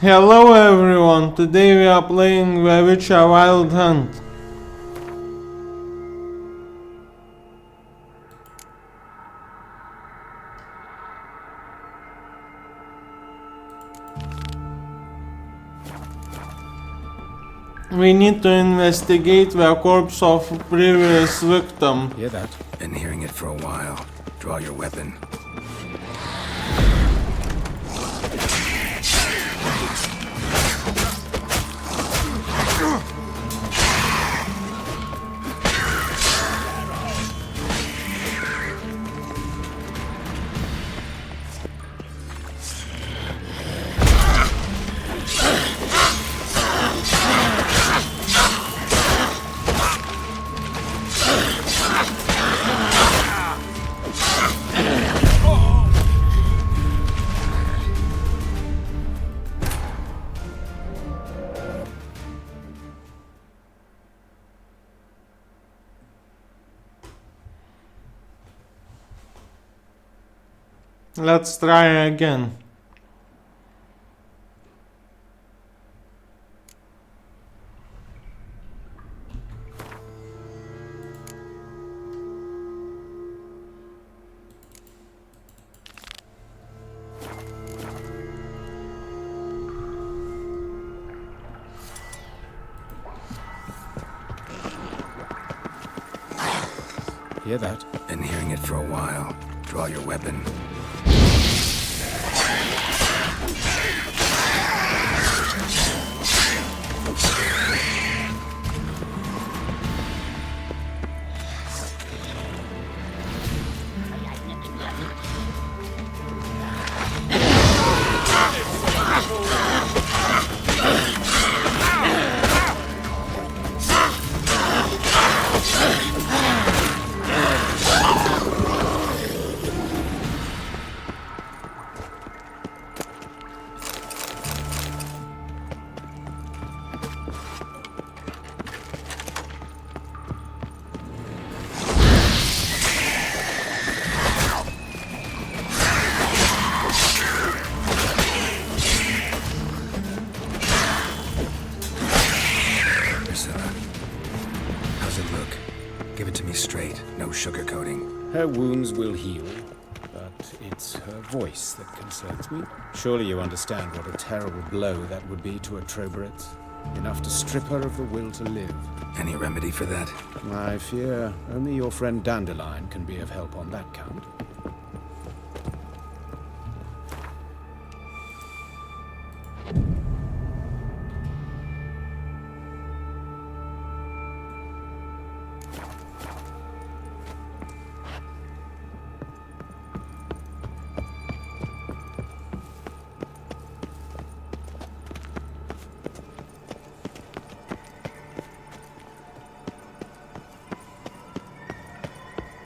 Hello everyone, today we are playing The Witcher Wild Hunt. We need to investigate the corpse of previous victim. Hear that? Been hearing it for a while. Draw your weapon. Let's try again. Hear that? Been hearing it for a while. Draw your weapon. Priscilla, how's it look? Give it to me straight, no sugarcoating. Her wounds will heal, but it's her voice that concerns me. Surely you understand what a terrible blow that would be to a Troberet. Enough to strip her of the will to live. Any remedy for that? I fear only your friend Dandelion can be of help on that count.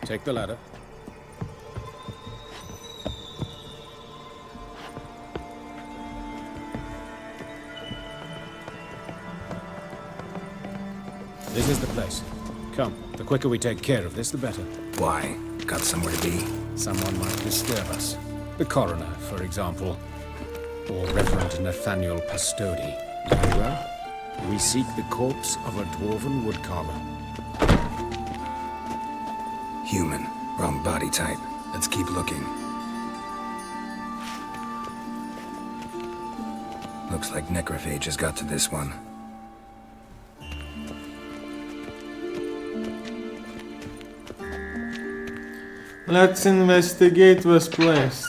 Take the ladder. This is the place. Come, the quicker we take care of this, the better. Why? Got somewhere to be? Someone might disturb us. The coroner, for example. Or Reverend Nathaniel Pastodi. Very well. We seek the corpse of a dwarven woodcarver. Human. Wrong body type. Let's keep looking. Looks like necrophages got to this one. Let's investigate this place.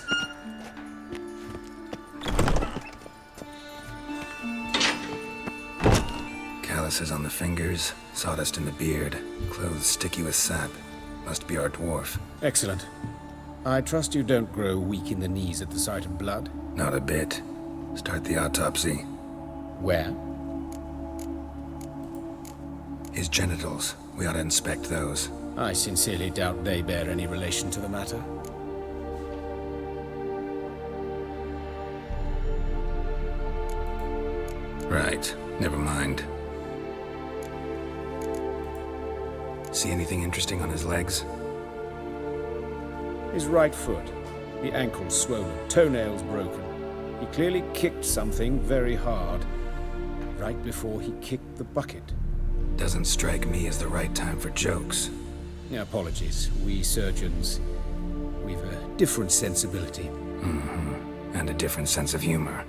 Calluses on the fingers, sawdust in the beard, clothes sticky with sap. Must be our dwarf. Excellent. I trust you don't grow weak in the knees at the sight of blood. Not a bit. Start the autopsy. Where? His genitals. We ought to inspect those. I sincerely doubt they bear any relation to the matter. Right. Never mind. See anything interesting on his legs? His right foot. The ankle swollen, toenails broken. He clearly kicked something very hard, right before he kicked the bucket. Doesn't strike me as the right time for jokes. Apologies. We surgeons, we've a different sensibility. And a different sense of humor.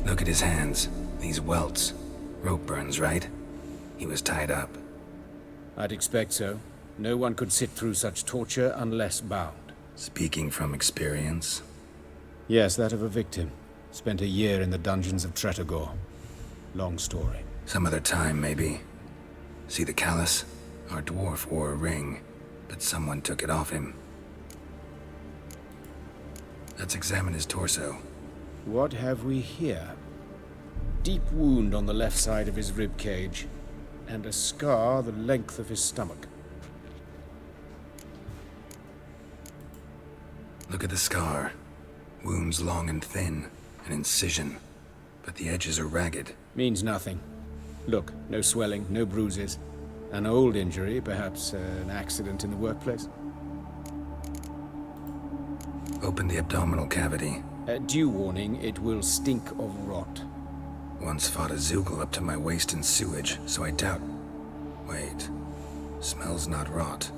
Look at his hands. These welts. Rope burns, right? He was tied up. I'd expect so. No one could sit through such torture unless bound. Speaking from experience. Yes, that of a victim. Spent a year in the dungeons of Tretogor. Long story. Some other time, maybe. See the callus? Our dwarf wore a ring, but someone took it off him. Let's examine his torso. What have we here? Deep wound on the left side of his rib cage, and a scar the length of his stomach. Look at the scar. Wounds long and thin, an incision, but the edges are ragged. Means nothing. Look, no swelling, no bruises. An old injury, perhaps an accident in the workplace. Open the abdominal cavity. Due warning, it will stink of rot. Once fought a Zoogle up to my waist in sewage, so I doubt... Wait. Smells not rot.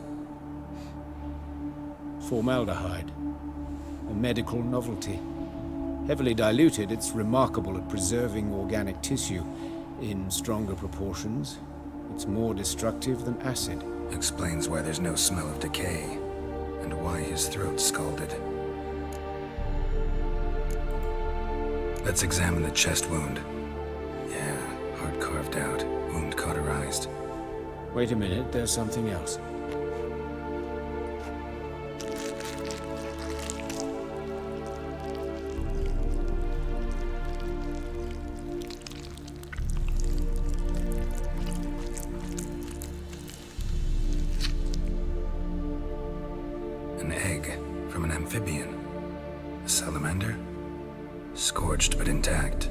Formaldehyde. A medical novelty. Heavily diluted, it's remarkable at preserving organic tissue. In stronger proportions, it's more destructive than acid. Explains why there's no smell of decay, and why his throat's scalded. Let's examine the chest wound. Yeah, heart carved out, wound cauterized. Wait a minute, there's something else. An egg from an amphibian. A salamander? Scorched but intact.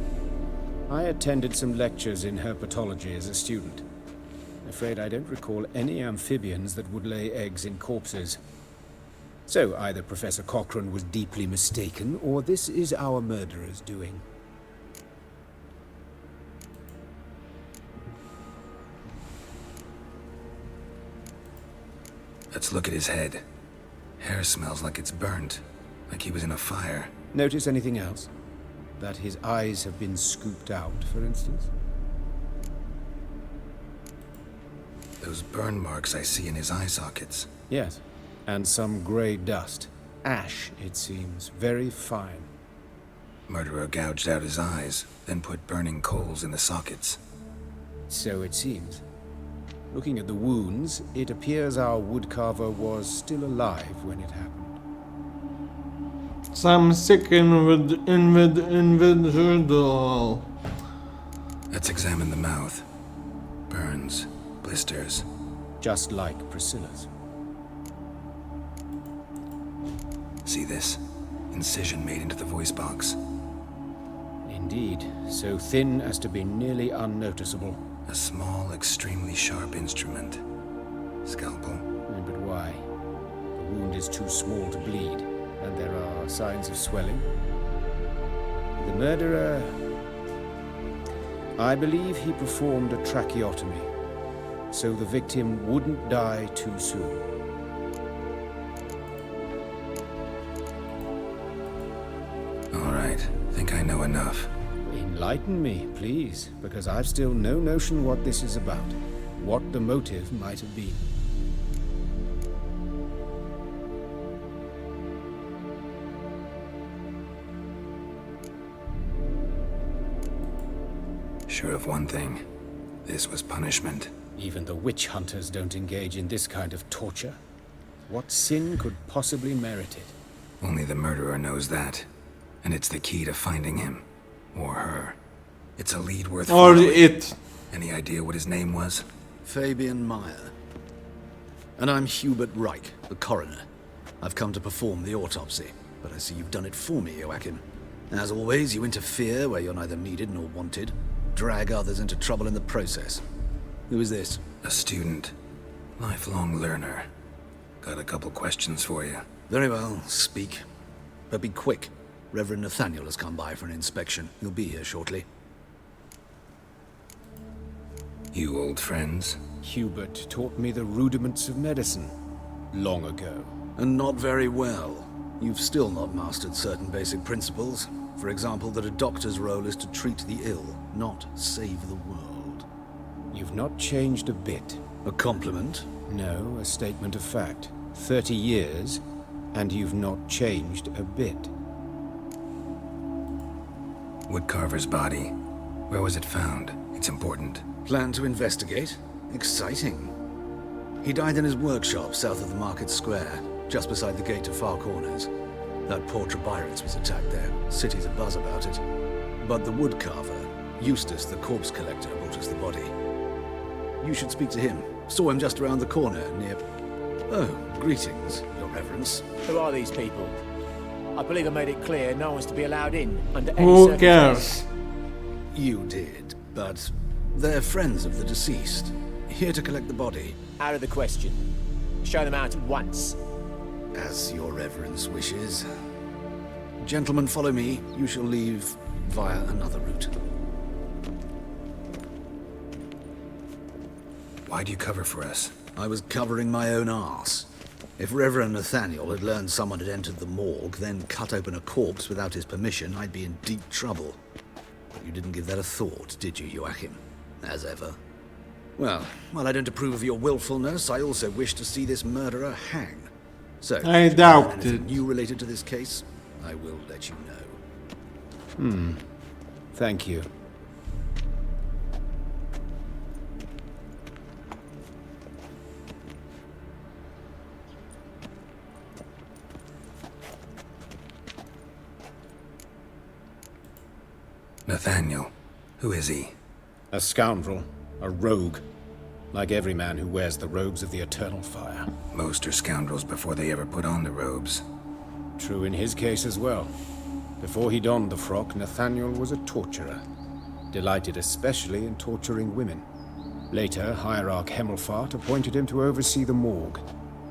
I attended some lectures in herpetology as a student. Afraid I don't recall any amphibians that would lay eggs in corpses. So either Professor Cochrane was deeply mistaken, or this is our murderer's doing. Let's look at his head. Hair smells like it's burnt, like he was in a fire. Notice anything else? That his eyes have been scooped out, for instance? Those burn marks I see in his eye sockets. Yes, and some grey dust. Ash, it seems, very fine. Murderer gouged out his eyes, then put burning coals in the sockets. So it seems. Looking at the wounds, it appears our woodcarver was still alive when it happened. Some sick individual. Let's examine the mouth. Burns, blisters. Just like Priscilla's. See this? Incision made into the voice box. Indeed, so thin as to be nearly unnoticeable. A small, extremely sharp instrument. Scalpel. But why? The wound is too small to bleed, and there are signs of swelling. The murderer... I believe he performed a tracheotomy, so the victim wouldn't die too soon. All right, think I know enough. Enlighten me, please, because I've still no notion what this is about, what the motive might have been. Sure of one thing. This was punishment. Even the witch hunters don't engage in this kind of torture. What sin could possibly merit it? Only the murderer knows that. And it's the key to finding him. Or her. It's a lead worth Or following. it. Any idea what his name was? Fabian Meyer. And I'm Hubert Rejk, the coroner. I've come to perform the autopsy, but I see you've done it for me, Joachim. As always, you interfere where you're neither needed nor wanted. Drag others into trouble in the process. Who is this? A student. Lifelong learner. Got a couple questions for you. Very well, speak. But be quick. Reverend Nathaniel has come by for an inspection. He'll be here shortly. You old friends? Hubert taught me the rudiments of medicine long ago. And not very well. You've still not mastered certain basic principles. For example, that a doctor's role is to treat the ill, not save the world. You've not changed a bit. A compliment? No, a statement of fact. 30 years, and you've not changed a bit. Woodcarver's body. Where was it found? It's important. Plan to investigate? Exciting. He died in his workshop south of the market square, just beside the gate to Far Corners. That poor Trebirans was attacked there. City's abuzz about it. But the woodcarver, Eustace the corpse collector, brought us the body. You should speak to him. Saw him just around the corner near... Oh, greetings, Your Reverence. Who are these people? I believe I made it clear no one's to be allowed in under any Who circumstances. cares? You did, but they're friends of the deceased. Here to collect the body. Out of the question. Show them out at once. As Your Reverence wishes. Gentlemen, follow me. You shall leave via another route. Why'd you cover for us? I was covering my own arse. If Reverend Nathaniel had learned someone had entered the morgue, then cut open a corpse without his permission, I'd be in deep trouble. But you didn't give that a thought, did you, Joachim? As ever. Well, while I don't approve of your willfulness, I also wish to see this murderer hang. So, I if you doubt learn anything it. new related to this case, I will let you know. Thank you. Nathaniel. Who is he? A scoundrel. A rogue. Like every man who wears the robes of the Eternal Fire. Most are scoundrels before they ever put on the robes. True in his case as well. Before he donned the frock, Nathaniel was a torturer. Delighted especially in torturing women. Later, Hierarch Hemmelfart appointed him to oversee the morgue.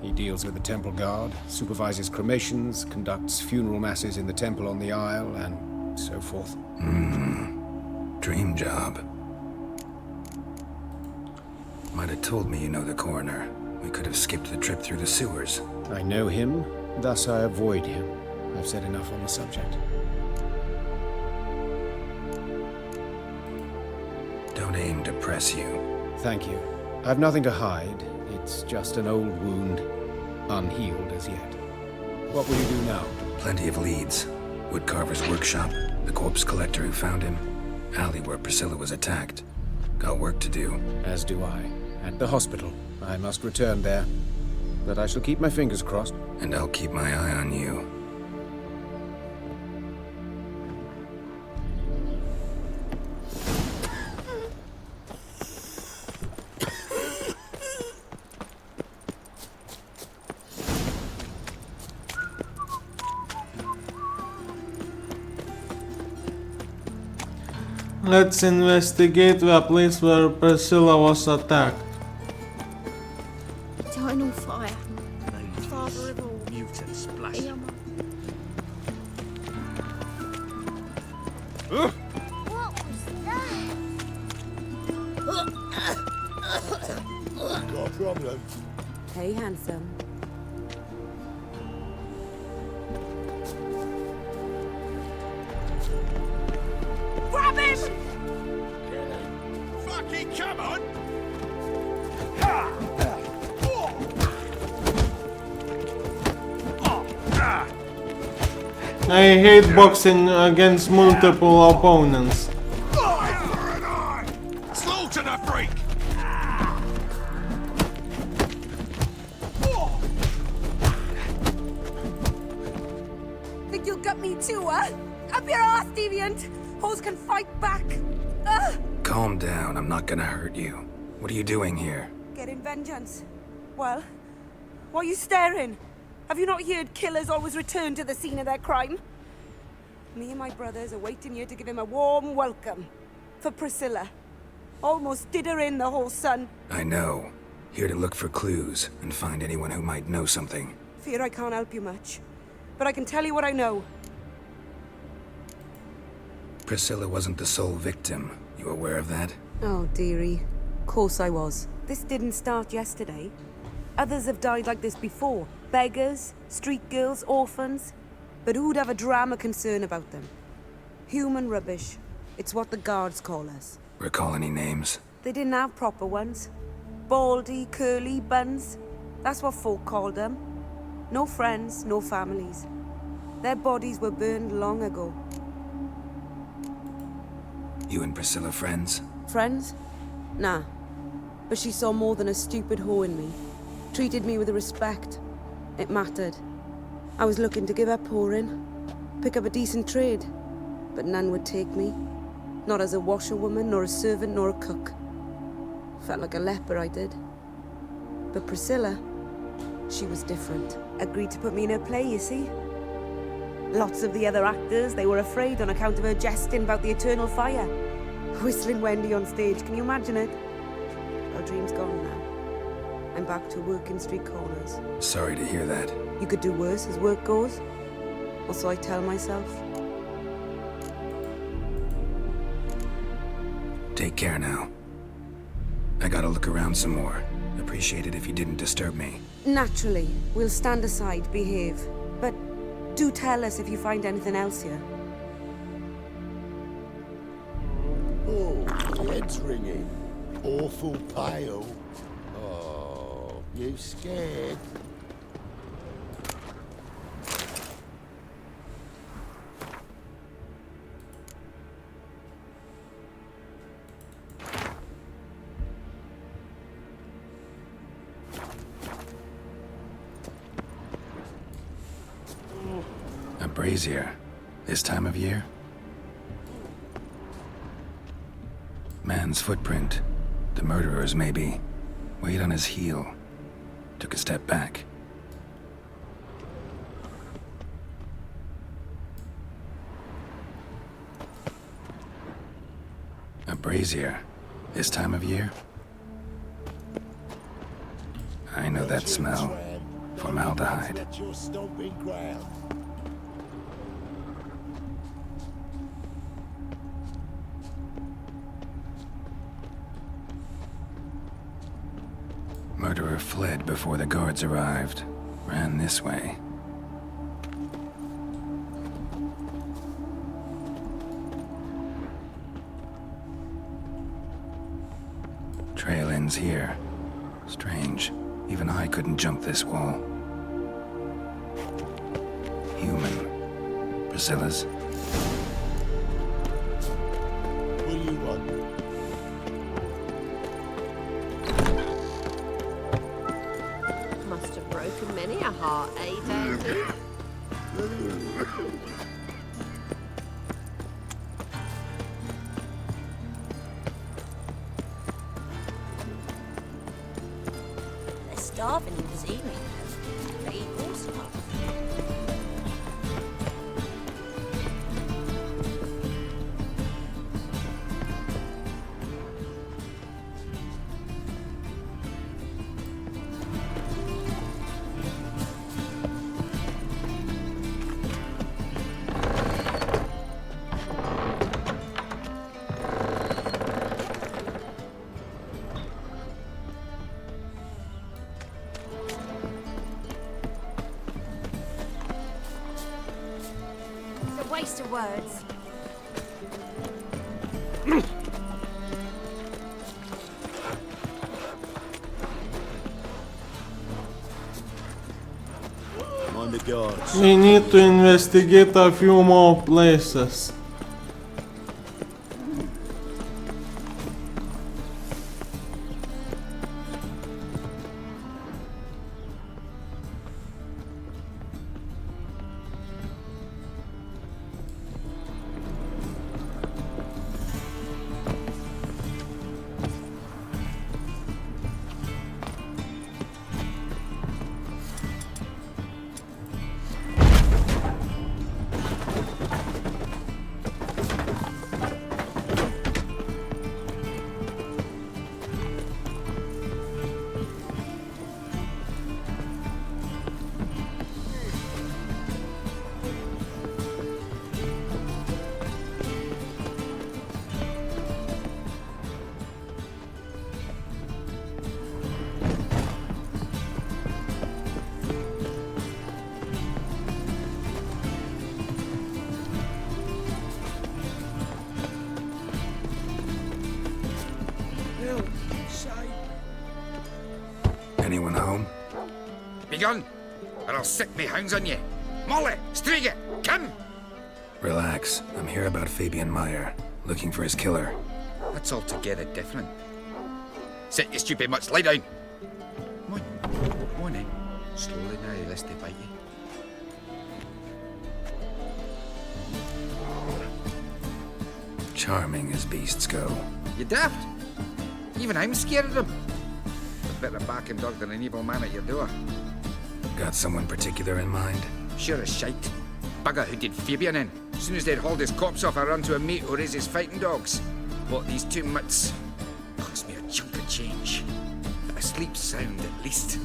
He deals with the temple guard, supervises cremations, conducts funeral masses in the temple on the Isle, and so forth. Dream job. Might have told me you know the coroner. We could have skipped the trip through the sewers. I know him, thus I avoid him. I've said enough on the subject. Don't aim to press you. Thank you. I've nothing to hide. It's just an old wound, unhealed as yet. What will you do now? Plenty of leads. Woodcarver's workshop, the corpse collector who found him, alley where Priscilla was attacked. Got work to do. As do I. At the hospital. I must return there. But I shall keep my fingers crossed. And I'll keep my eye on you. Let's investigate the place where Priscilla was attacked. Eternal fire. Father of all. Mutant splash. What was that? Got a problem. Hey, handsome. Grab him! Fucking come on! I hate boxing against multiple opponents. Slaughter the freak! Think you'll gut me too, huh? Up your ass, deviant! Hoes can fight back! Ugh! Calm down, I'm not gonna hurt you. What are you doing here? Getting vengeance. Well, why are you staring? Have you not heard killers always return to the scene of their crime? Me and my brothers are waiting here to give him a warm welcome. For Priscilla. Almost did her in, the whole son. I know. Here to look for clues and find anyone who might know something. Fear I can't help you much. but I can tell you what I know. Priscilla wasn't the sole victim. You aware of that? Oh, dearie. Of course I was. This didn't start yesterday. Others have died like this before. Beggars, street girls, orphans. But who'd have a drama concern about them? Human rubbish. It's what the guards call us. Recall any names? They didn't have proper ones. Baldy, curly, buns. That's what folk called them. No friends, no families. Their bodies were burned long ago. You and Priscilla friends? Friends? Nah. But she saw more than a stupid hoe in me. Treated me with respect. It mattered. I was looking to give her pouring. Pick up a decent trade. But none would take me. Not as a washerwoman, nor a servant, nor a cook. Felt like a leper, I did. But Priscilla, she was different. Agreed to put me in her play, you see. Lots of the other actors, they were afraid on account of her jesting about the eternal fire. Whistling Wendy on stage, can you imagine it? Our dream's gone now. I'm back to working street corners. Sorry to hear that. You could do worse as work goes. Or so I tell myself. Take care now. I gotta look around some more. Appreciate it if you didn't disturb me. Naturally, we'll stand aside, behave. But do tell us if you find anything else here. Oh, head's ringing. Awful pale. Oh, you scared? A brazier. This time of year? Man's footprint. The murderer's, maybe. Weight on his heel. Took a step back. A brazier. This time of year? I know that smell. Formaldehyde. That's your stomping ground. Murderer fled before the guards arrived. Ran this way. Trail ends here. Strange. Even I couldn't jump this wall. Human. Priscilla's. What do you want? Must have broken many a heart, eh, Dandy? They're starving in this evening. They eat all stuff. It's a waste of words. Mind the guards. We need to investigate a few more places. Anyone home? Begone, or I'll sick me hounds on you. Molly, Striga, come! Relax. I'm here about Fabian Meyer, looking for his killer. That's altogether different. Sit, you stupid mutts, lie down. Come on, come on then. Slowly now, lest they bite you. Charming as beasts go. You daft? Even I'm scared of them. A better barking dog than an evil man at your door. Got someone particular in mind? Sure as shite. Bugger who did Fabian in. As soon as they'd hauled his corpse off, I ran to a mate who raises fighting dogs. Bought these 2 mutts. Cost me a chunk of change. But I sleep sound at least.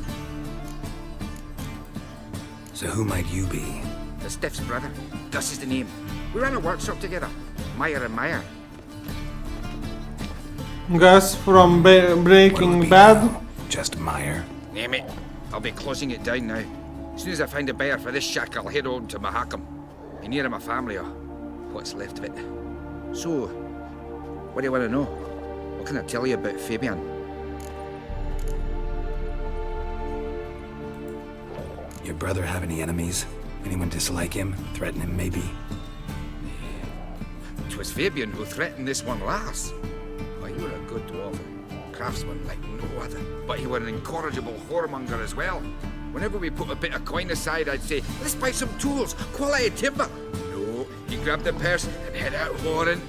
So who might you be? The Stiff's brother. Gus is the name. We ran a workshop together. Meyer and Meyer. Gus from Breaking Bad. Just Meyer? Name it. I'll be closing it down now. As soon as I find a buyer for this shack, I'll head on to Mahakam. Be near my family, or what's left of it. So, what do you want to know? What can I tell you about Fabian? Your brother have any enemies? Anyone dislike him? Threaten him, maybe? 'Twas Fabian who threatened this one last. Well, you were a good dwarf, craftsman like no other. But you were an incorrigible whoremonger as well. Whenever we put a bit of coin aside, I'd say, let's buy some tools, quality timber. No, he grabbed the purse and head out whoring.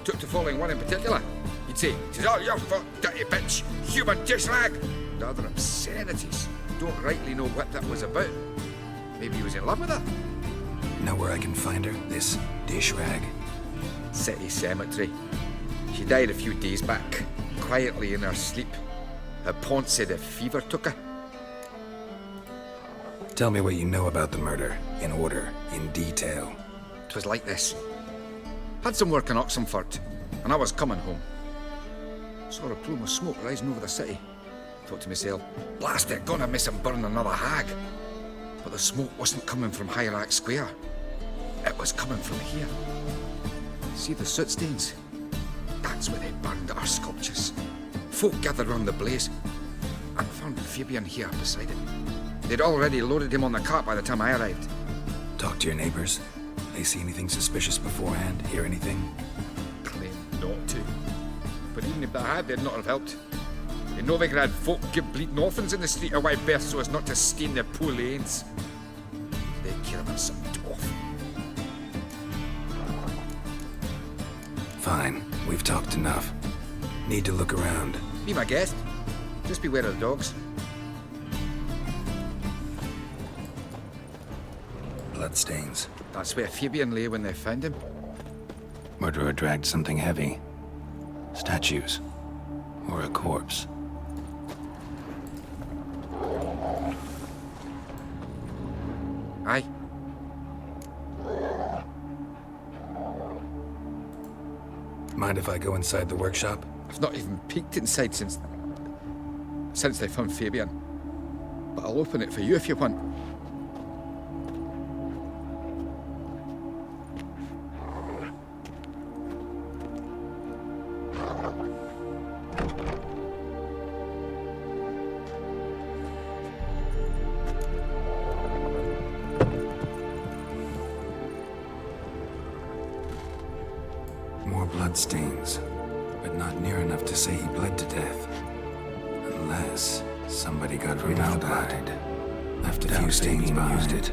Took to following one in particular. He'd say, "'Tis all your fault, dirty bitch, human dish rag," and other obscenities. Don't rightly know what that was about. Maybe he was in love with her. Know where I can find her? This dish rag? City cemetery. She died a few days back, quietly in her sleep. Her pawn said a fever took her. Tell me what you know about the murder, in order, in detail. 'Twas like this. Had some work in Oxenford, and I was coming home. Saw a plume of smoke rising over the city. Thought to myself, blast it, gonna miss and burn another hag. But the smoke wasn't coming from Hierarch Square. It was coming from here. See the soot stains? That's where they burned our sculptures. Folk gathered round the blaze, and found Fabian here beside it. They'd already loaded him on the cart by the time I arrived. Talk to your neighbors. They see anything suspicious beforehand? Hear anything? Claim not to. But even if they had, they'd not have helped. In Novigrad, folk give bleeding orphans in the street a wide berth so as not to stain their poor lanes. They care about some dwarf. Fine. We've talked enough. Need to look around. Be my guest. Just beware of the dogs. Bloodstains. That's where Fabian lay when they found him. Murderer dragged something heavy. Statues. Or a corpse. Aye. Mind if I go inside the workshop? I've not even peeked inside since they found Fabian. But I'll open it for you if you want. More bloodstains, but not near enough to say he bled to death. Unless somebody got rid of the blood. Left a few stains behind. Used it.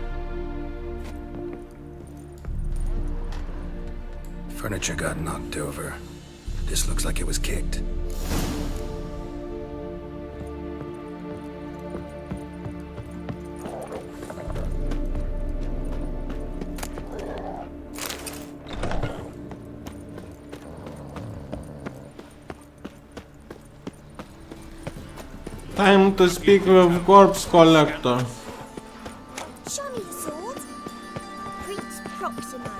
Furniture got knocked over. This looks like it was kicked. Time to speak with corpse collector. Show me the sword. Prince Proximo.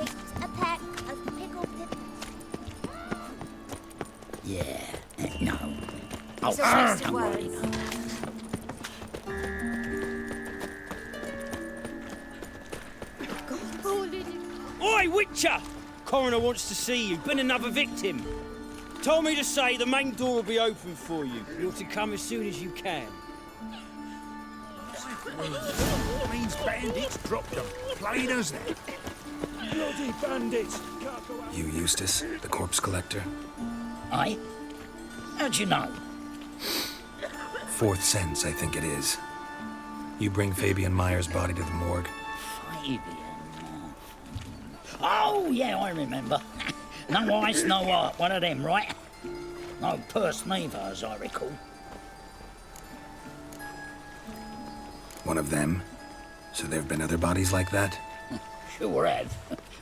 It's a pack of pickled pippins. Yeah, no. It's a waste of words. Oi, Witcher! Coroner wants to see you. Been another victim. Told me to say the main door will be open for you. You're to come as soon as you can. Means bandits dropped them. Plain as that. Bloody bandits! Can't go out. You Eustace, the corpse collector? Aye? How'd you know? Fourth sense, I think it is. You bring Fabian Meyer's body to the morgue. Fabian. Oh, yeah, I remember. No eyes, no heart, one of them, right? No purse neither, as I recall. One of them? So there have been other bodies like that? Sure have.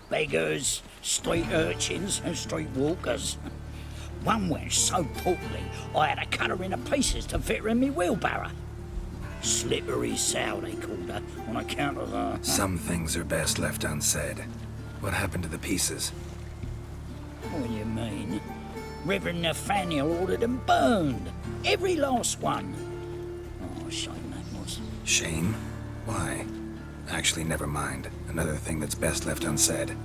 Beggars, street urchins, and street walkers. One went so portly, I had to cut her into pieces to fit her in me wheelbarrow. Slippery sow, they called her, on account of her. Some things are best left unsaid. What happened to the pieces? What do you mean? Reverend Nathaniel ordered them burned. Every last one. Oh, shame that was. Shame? Why? Actually, never mind. Another thing that's best left unsaid.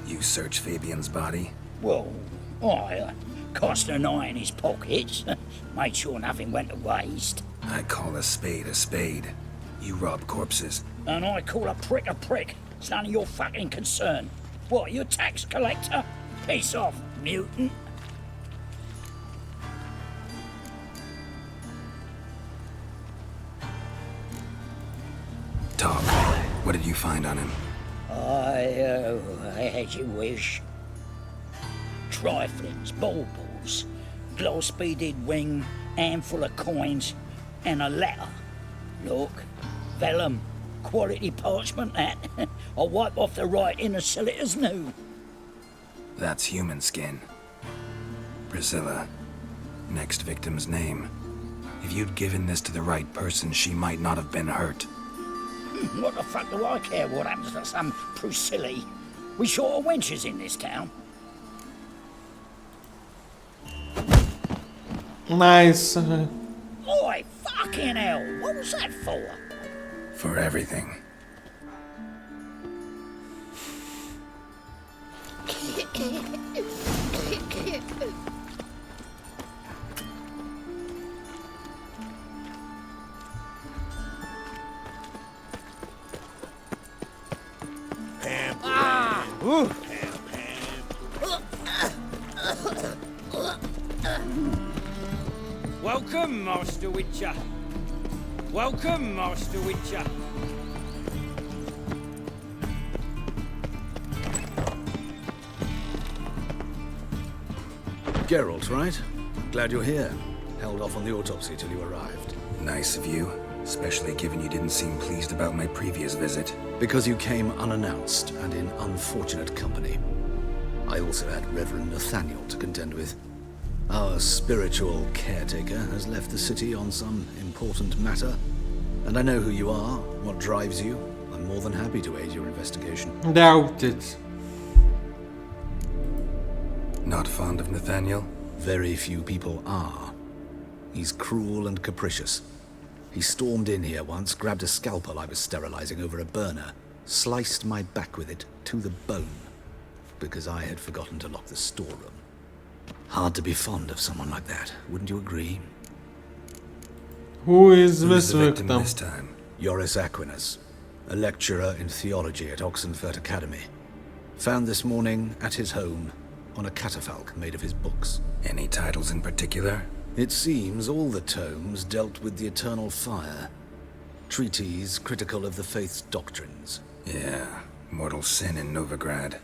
You search Fabian's body? Well, I cast an eye in his pockets. Made sure nothing went to waste. I call a spade a spade. You rob corpses. And I call a prick a prick. It's none of your fucking concern. What, you a tax collector? Piss off, mutant. Talk. What did you find on him? As you wish. Triflings, baubles, gloss-beaded ring, handful of coins, and a letter. Look, vellum, quality parchment, that. I'll wipe off the writing and sell it as new. That's human skin. Priscilla. Next victim's name. If you'd given this to the right person, she might not have been hurt. What the fuck do I care what happens to some Priscilla? We short of wenches in this town. Nice. Oi, fucking hell, what was that for? For everything. Welcome, Master Witcher. Welcome, Master Witcher. Geralt, right? Glad you're here. Held off on the autopsy till you arrived. Nice of you, especially given you didn't seem pleased about my previous visit. Because you came unannounced and in unfortunate company. I also had Reverend Nathaniel to contend with. Our spiritual caretaker has left the city on some important matter, and I know who you are, what drives you. I'm more than happy to aid your investigation. Doubt it. Not fond of Nathaniel? Very few people are. He's cruel and capricious. He stormed in here once, grabbed a scalpel I was sterilizing over a burner, sliced my back with it to the bone, because I had forgotten to lock the storeroom. Hard to be fond of someone like that, wouldn't you agree? Who is Who's this the victim victim? this time? Joris Aquinas, a lecturer in theology at Oxenfurt Academy. Found this morning at his home on a catafalque made of his books. Any titles in particular? It seems all the tomes dealt with the eternal fire. Treatises critical of the faith's doctrines. Yeah, mortal sin in Novigrad.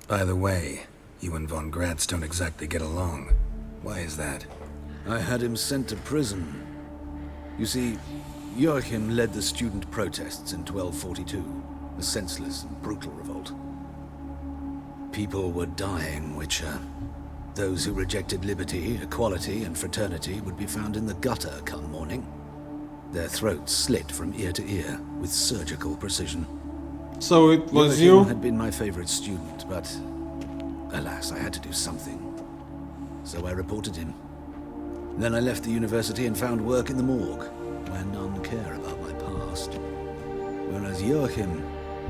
By the way, you and von Gratz don't exactly get along. Why is that? I had him sent to prison. You see, Joachim led the student protests in 1242, a senseless and brutal revolt. People were dying, Witcher. Those who rejected liberty, equality, and fraternity would be found in the gutter come morning. Their throats slit from ear to ear with surgical precision. So it was Joachim you? had been my favorite student, but alas, I had to do something. So I reported him. Then I left the university and found work in the morgue, where none care about my past. Whereas Joachim,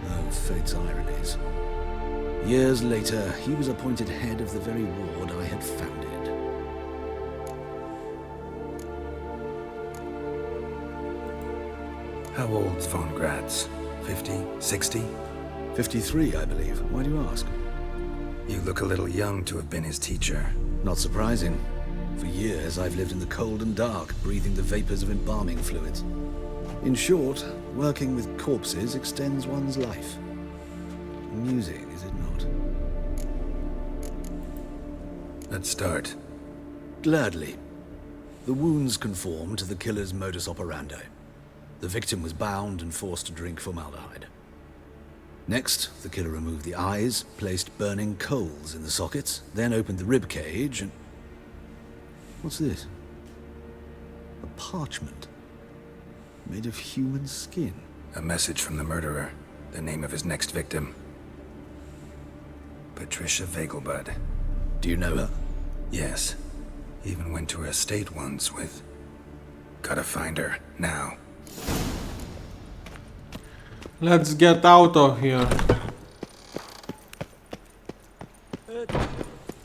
oh, fate's ironies. Years later, he was appointed head of the very ward I had founded. How old's von Gratz? 50? 60? 53, I believe. Why do you ask? You look a little young to have been his teacher. Not surprising. For years, I've lived in the cold and dark, breathing the vapors of embalming fluids. In short, working with corpses extends one's life. Amusing, is it not? Let's start. Gladly. The wounds conform to the killer's modus operandi. The victim was bound and forced to drink formaldehyde. Next, the killer removed the eyes, placed burning coals in the sockets, then opened the rib cage and... What's this? A parchment. Made of human skin. A message from the murderer. The name of his next victim. Patricia Vegelbud. Do you know her? Yes. Even went to her estate once with... Gotta find her, now. Let's get out of here.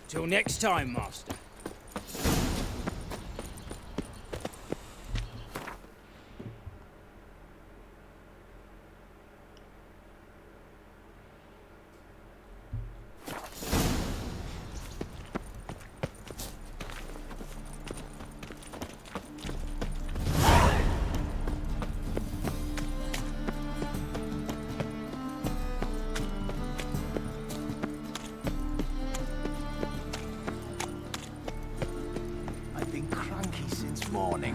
Till next time, Master. Morning.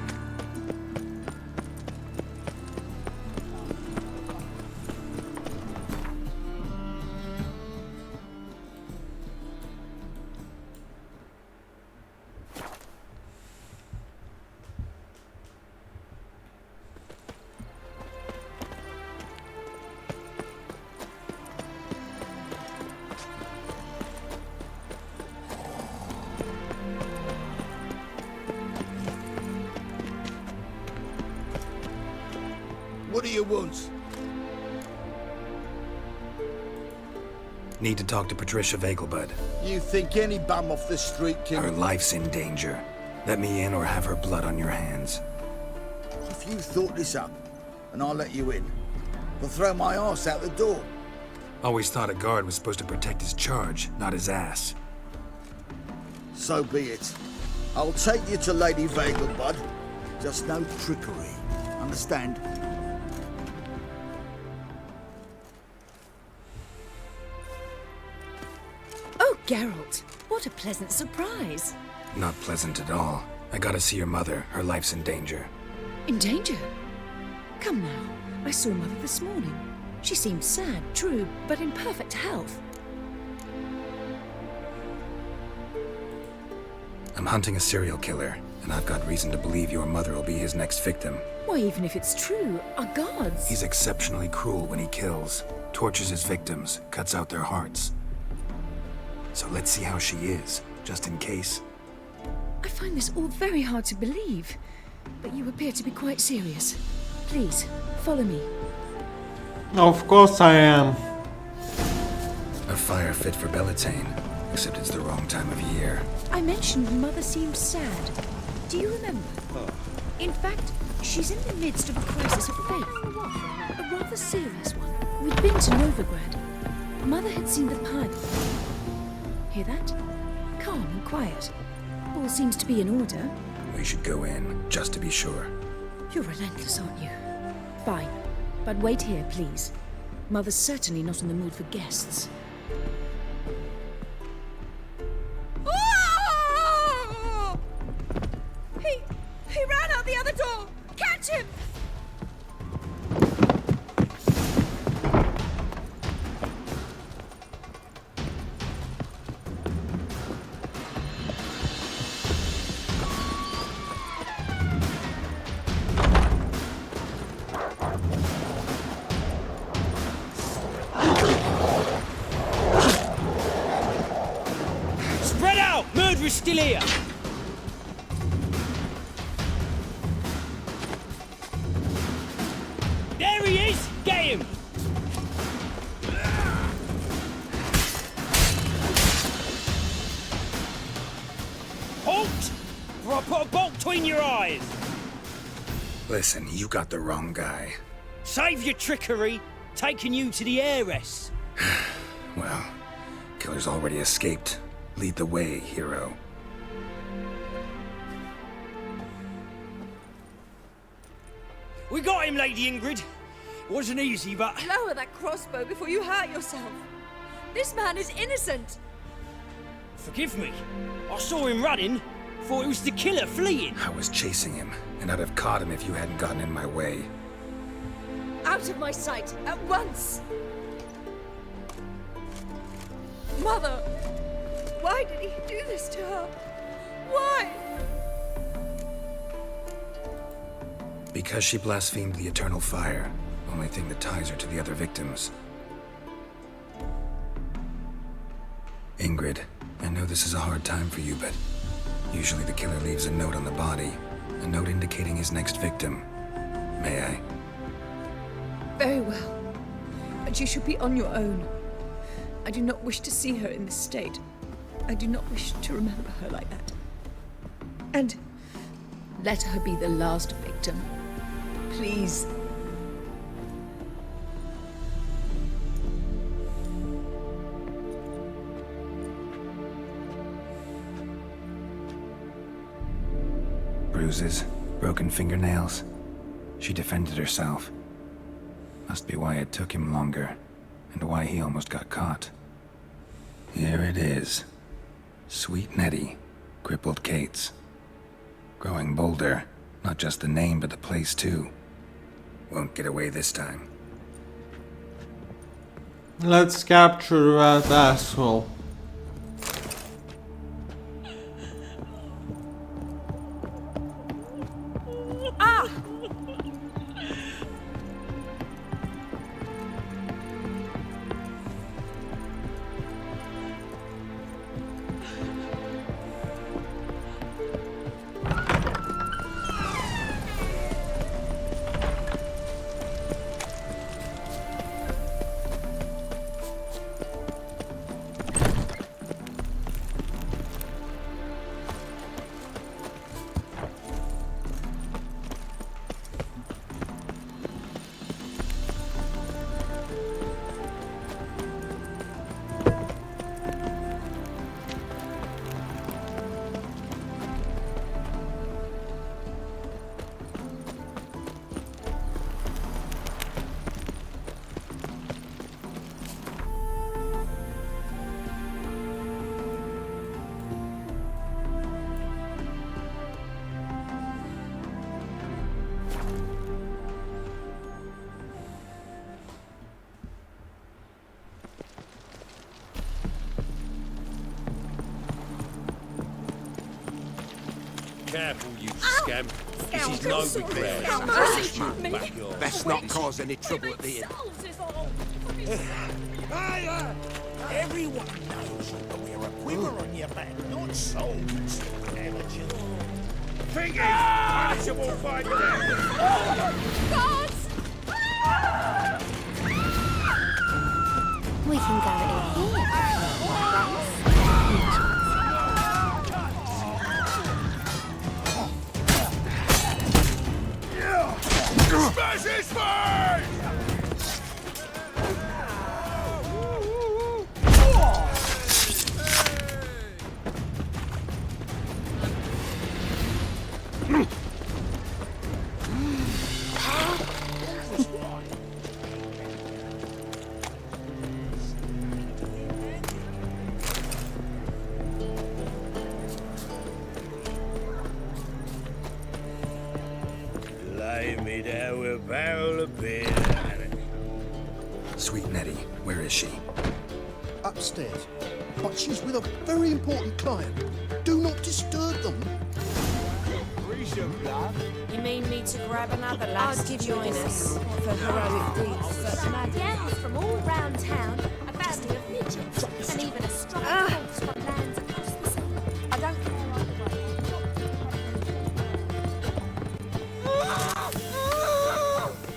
What do you want? Need to talk to Patricia Vegelbud. You think any bum off the street can... Her life's in danger. Let me in or have her blood on your hands. If you thought this up, and I'll let you in, I'll throw my ass out the door. Always thought a guard was supposed to protect his charge, not his ass. So be it. I'll take you to Lady Vegelbud. Just no trickery. Understand? Oh, Geralt, what a pleasant surprise. Not pleasant at all. I gotta see your mother. Her life's in danger. In danger? Come now, I saw Mother this morning. She seemed sad, true, but in perfect health. I'm hunting a serial killer, and I've got reason to believe your mother will be his next victim. Why, even if it's true, our gods... He's exceptionally cruel when he kills, tortures his victims, cuts out their hearts. So let's see how she is, just in case. I find this all very hard to believe, but you appear to be quite serious. Please, follow me. Of course I am. A fire fit for Bellatane, except it's the wrong time of year. I mentioned Mother seemed sad. Do you remember? In fact, she's in the midst of a crisis of faith. A rather serious one. We'd been to Novigrad. Mother had seen the pile. Hear that? Calm and quiet. All seems to be in order. We should go in, just to be sure. You're relentless, aren't you? Fine. But wait here, please. Mother's certainly not in the mood for guests. Oh! He ran out the other door! Catch him! Spread out! Murderer's still here! There he is! Get him! Halt! Or I'll put a bolt between your eyes! Listen, you got the wrong guy. Save your trickery, taking you to the heiress. Well, killer's already escaped. Lead the way, hero. We got him, Lady Ingrid. Wasn't easy, but... Lower that crossbow before you hurt yourself. This man is innocent. Forgive me. I saw him running. Thought it was the killer fleeing. I was chasing him, and I'd have caught him if you hadn't gotten in my way. Out of my sight, at once! Mother! Why did he do this to her? Why? Because she blasphemed the eternal fire. Only thing that ties her to the other victims. Ingrid, I know this is a hard time for you, but usually the killer leaves a note on the body. A note indicating his next victim. May I? Very well. But you should be on your own. I do not wish to see her in this state. I do not wish to remember her like that. And let her be the last victim. Please. Bruises, broken fingernails. She defended herself. Must be why it took him longer, and why he almost got caught. Here it is. Sweet Nettie, crippled Kate's. Growing bolder, not just the name but the place too. Won't get away this time. Let's capture that asshole. Careful, you scamp. This is no regret. Best not cause any trouble at the inn. Everyone knows that we're a quiver on your back, not souls. Amateur. Figgy! Punishable fight We can go in here. Smash his face! Lay me down with a barrel of beer. Sweet Nettie, where is she? Upstairs. But she's with a very important client. Do not disturb them. You mean me to grab another lass to join us for heroic deeds? Gals from all around town, a family of midgets, and even a strong horse from lands across the sea. I don't care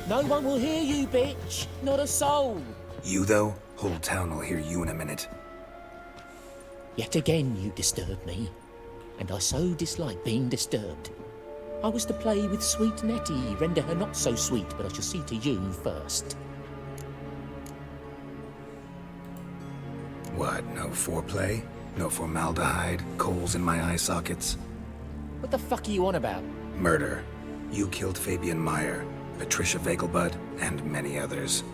No one will hear you, bitch. Not a soul. You though? Whole town will hear you in a minute. Yet again you disturb me, and I so dislike being disturbed. I was to play with sweet Nettie, render her not so sweet, but I shall see to you first. What, no foreplay? No formaldehyde? Coals in my eye sockets? What the fuck are you on about? Murder. You killed Fabian Meyer, Patricia Vegelbud, and many others.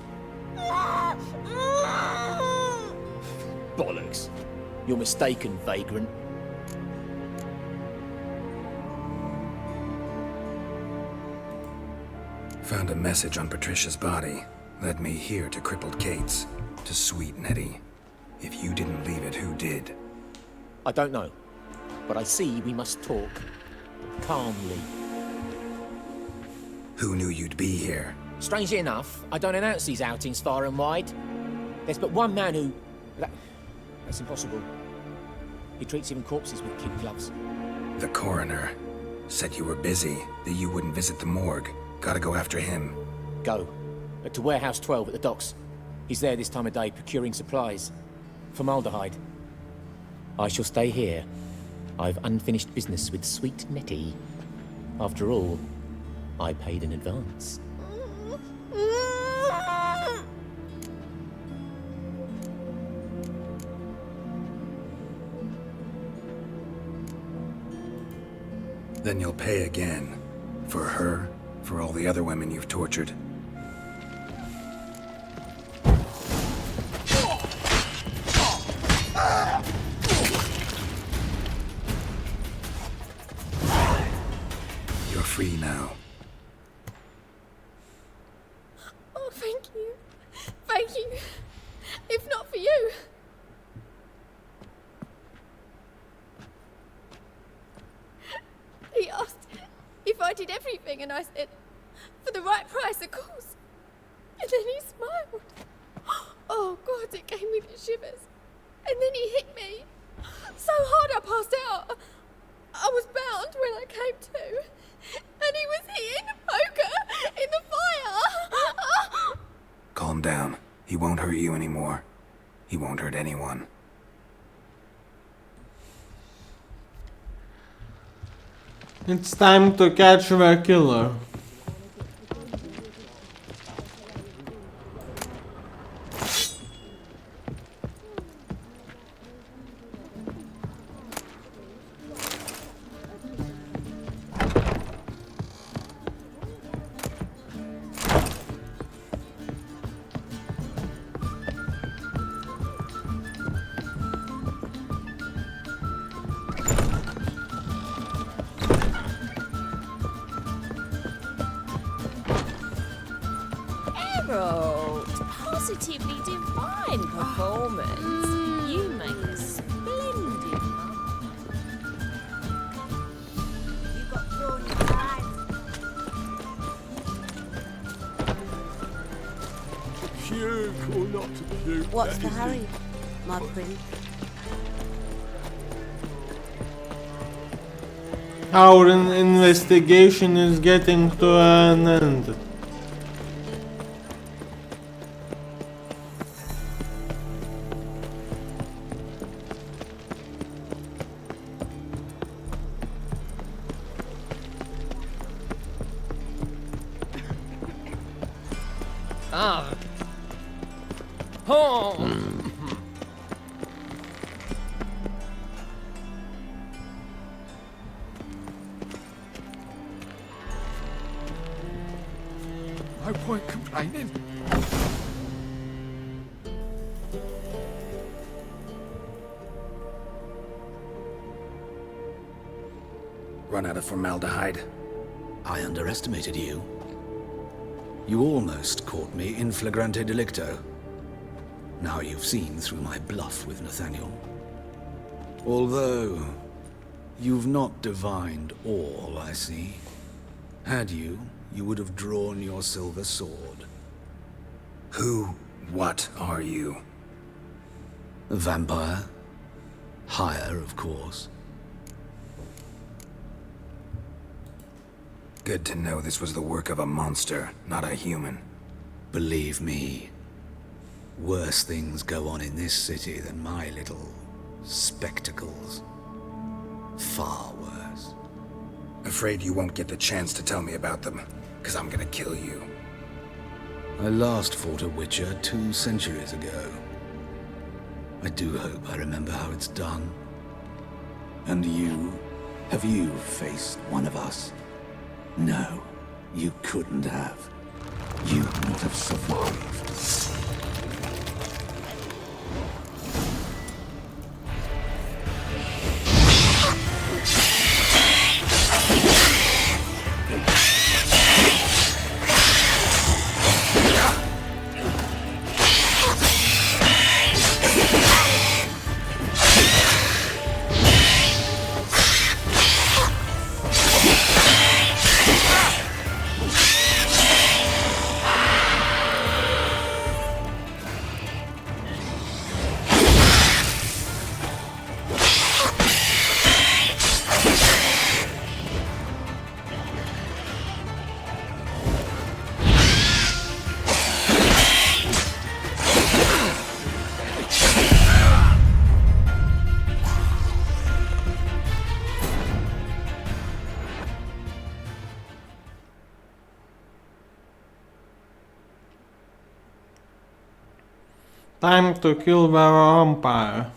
Bollocks. You're mistaken, vagrant. Found a message on Patricia's body. Led me here to crippled Kate's. To sweet Nettie. If you didn't leave it, who did? I don't know. But I see we must talk. Calmly. Who knew you'd be here? Strangely enough, I don't announce these outings far and wide. There's but one man who... That's impossible. He treats even corpses with kid gloves. The coroner. Said you were busy, that you wouldn't visit the morgue. Gotta go after him. Go. But to Warehouse 12 at the docks. He's there this time of day procuring supplies. Formaldehyde. I shall stay here. I've unfinished business with sweet Nettie. After all, I paid in advance. Then you'll pay again. For her, for all the other women you've tortured. You're free now. Oh, thank you. Thank you. If not for you. He asked if I did everything, and I said, for the right price, of course. And then he smiled. Oh, God, it gave me the shivers. And then he hit me. So hard I passed out. I was bound when I came to. And he was hitting the poker in the fire. Calm down. He won't hurt you anymore. He won't hurt anyone. It's time to catch the killer. Positively divine performance. You make a splendid mark. You got thrown in your eyes. Puke or not to puke. What's the hurry, my prince? Our investigation is getting to an end. No point complaining. Run out of formaldehyde. I underestimated you. You almost caught me in flagrante delicto. Now you've seen through my bluff with Nathaniel. Although, you've not divined all, I see. Had you, you would have drawn your silver sword. What are you? A vampire. Higher, of course. Good to know this was the work of a monster, not a human. Believe me, worse things go on in this city than my little spectacles. Far worse. Afraid you won't get the chance to tell me about them, because I'm gonna kill you. I last fought a Witcher 2 centuries ago. I do hope I remember how it's done. And you? Have you faced one of us? No, you couldn't have. You would not have survived. Time to kill the vampire.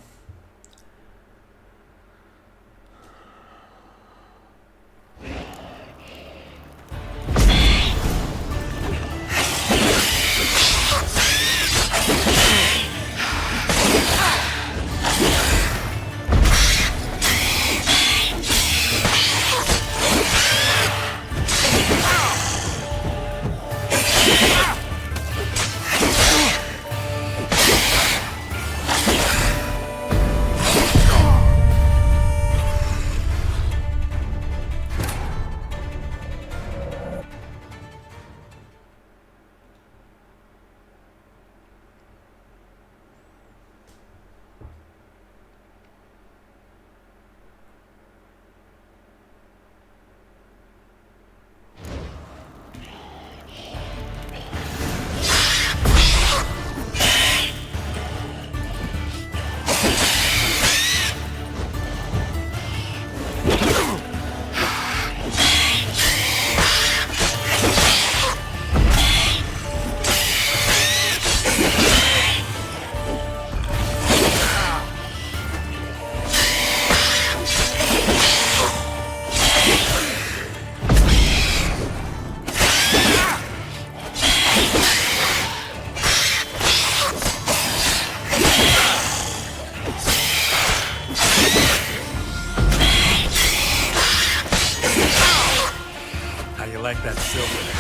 That silver.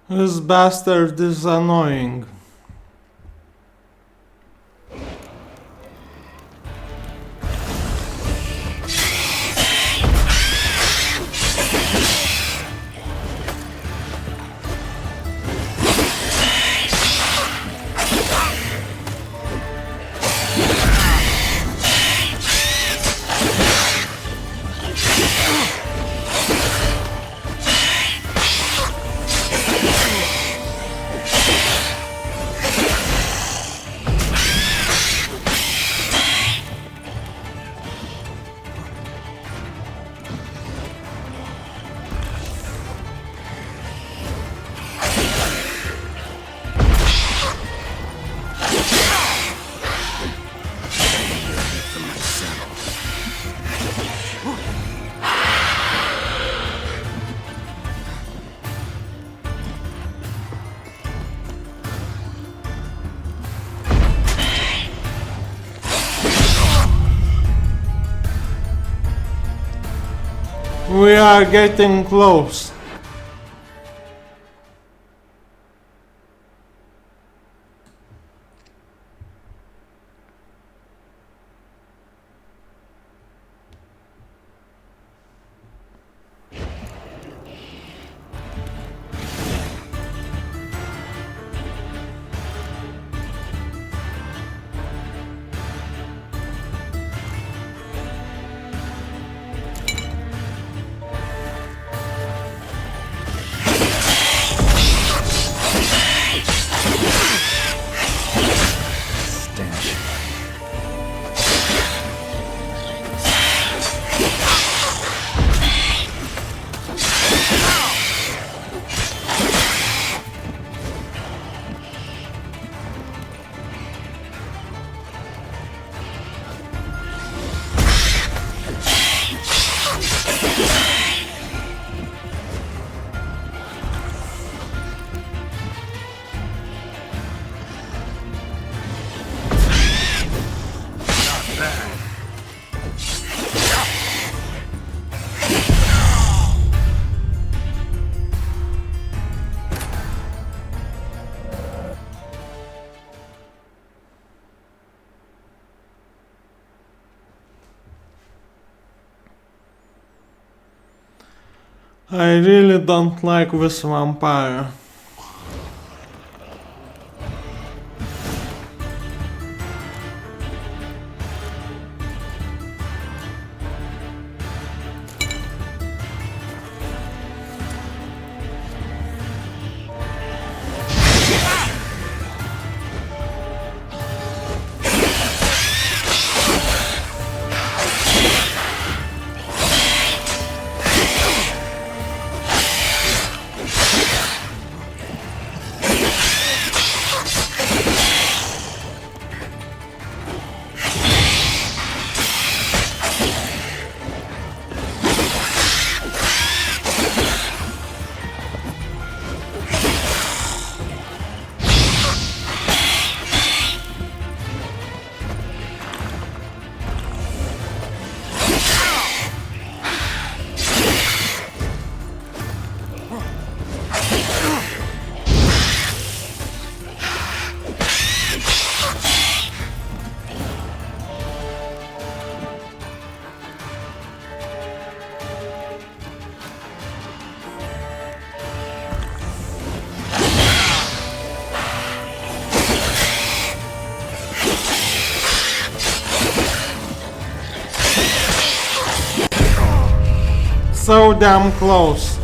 This bastard is annoying. We are getting close. I really don't like this vampire. So damn close.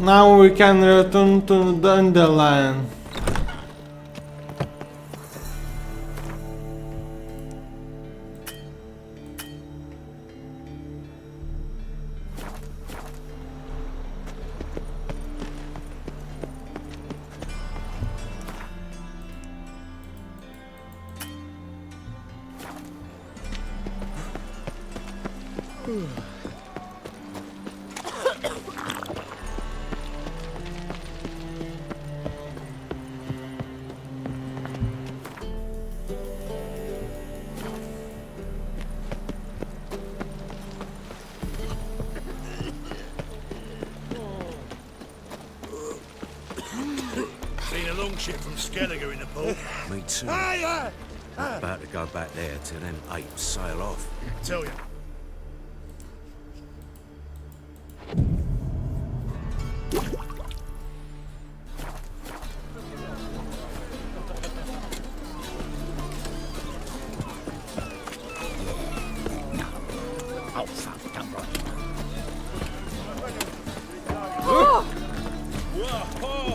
Now we can return to Dandelion. Seen a long ship from Skelliger in the port. Me too. Hey, Not about to go back there till them apes sail off. Tell you. Oh, fuck, don't right.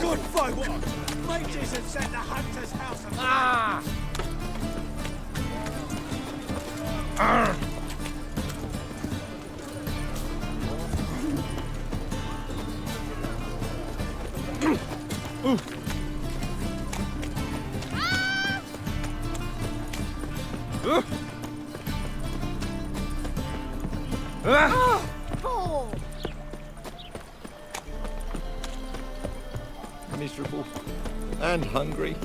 Good folk! Mages have set the hunter's house on Ah! Oh. Miserable and hungry.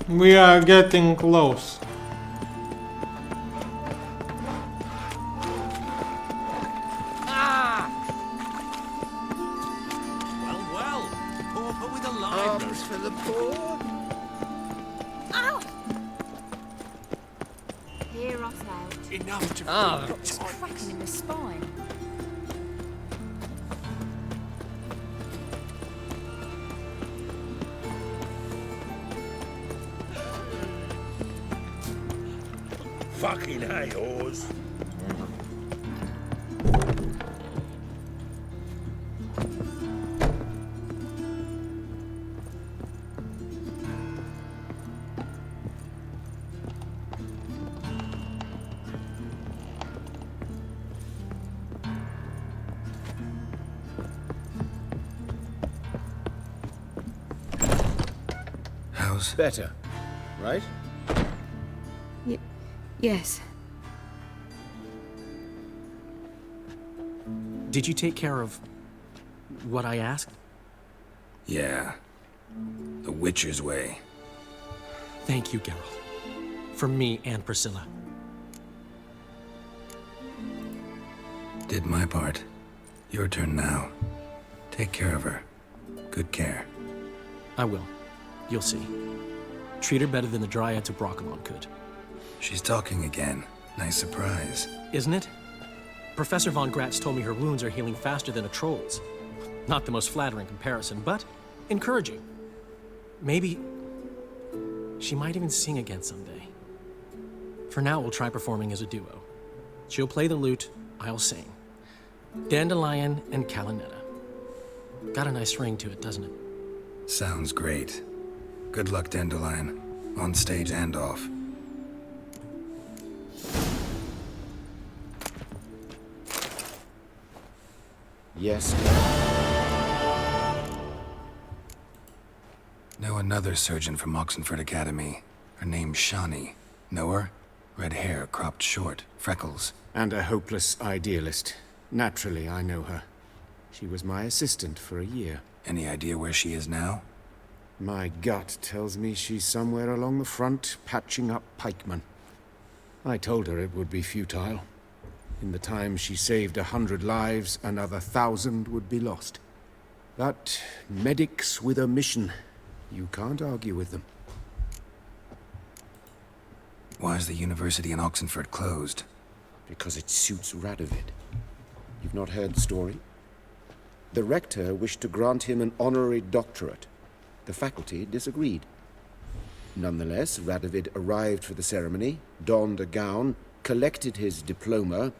We are getting close. Well, pauper with a line. Arms for the poor. Ow! Hear us out. Enough to It's cracking in the spine. fucking hay, Oars. How's better, right? Yes. Did you take care of what I asked? Yeah. The Witcher's way. Thank you, Geralt. For me and Priscilla. Did my part. Your turn now. Take care of her. Good care. I will. You'll see. Treat her better than the Dryads of Broccolon could. She's talking again. Nice surprise. Isn't it? Professor von Gratz told me her wounds are healing faster than a troll's. Not the most flattering comparison, but encouraging. Maybe she might even sing again someday. For now, we'll try performing as a duo. She'll play the lute, I'll sing. Dandelion and Calinetta. Got a nice ring to it, doesn't it? Sounds great. Good luck, Dandelion. On stage and off. Yes. Know another surgeon from Oxenford Academy. Her name's Shawnee. Know her? Red hair, cropped short, freckles. And a hopeless idealist. Naturally, I know her. She was my assistant for a year. Any idea where she is now? My gut tells me she's somewhere along the front, patching up pikemen. I told her it would be futile. In the time she saved 100 lives, another 1,000 would be lost. But medics with a mission, you can't argue with them. Why is the university in Oxenford closed? Because it suits Radovid. You've not heard the story? The rector wished to grant him an honorary doctorate. The faculty disagreed. Nonetheless, Radovid arrived for the ceremony, donned a gown, collected his diploma,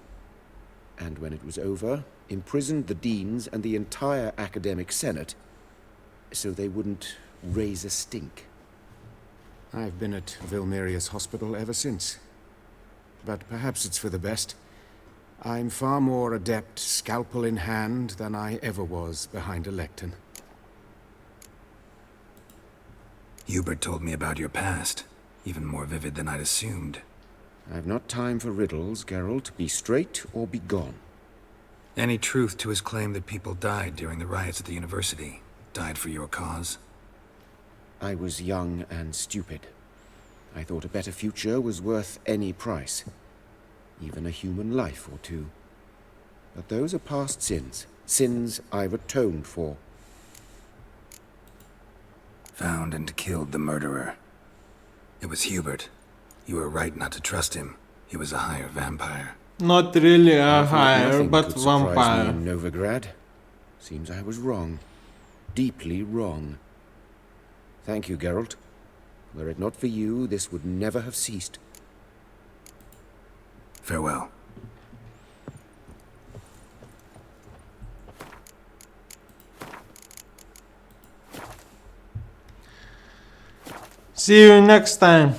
and when it was over, imprisoned the deans and the entire academic senate so they wouldn't raise a stink. I've been at Vilmerius Hospital ever since. But perhaps it's for the best. I'm far more adept, scalpel in hand, than I ever was behind a lectern. Hubert told me about your past, even more vivid than I'd assumed. I've not time for riddles, Geralt. Be straight or be gone. Any truth to his claim that people died during the riots at the university? Died for your cause? I was young and stupid. I thought a better future was worth any price. Even a human life or two. But those are past sins. Sins I've atoned for. Found and killed the murderer. It was Hubert. You were right not to trust him. He was a higher vampire. Not really a hire, Nothing but could surprise vampire. me in Novigrad. Seems I was wrong. Deeply wrong. Thank you, Geralt. Were it not for you, this would never have ceased. Farewell. See you next time.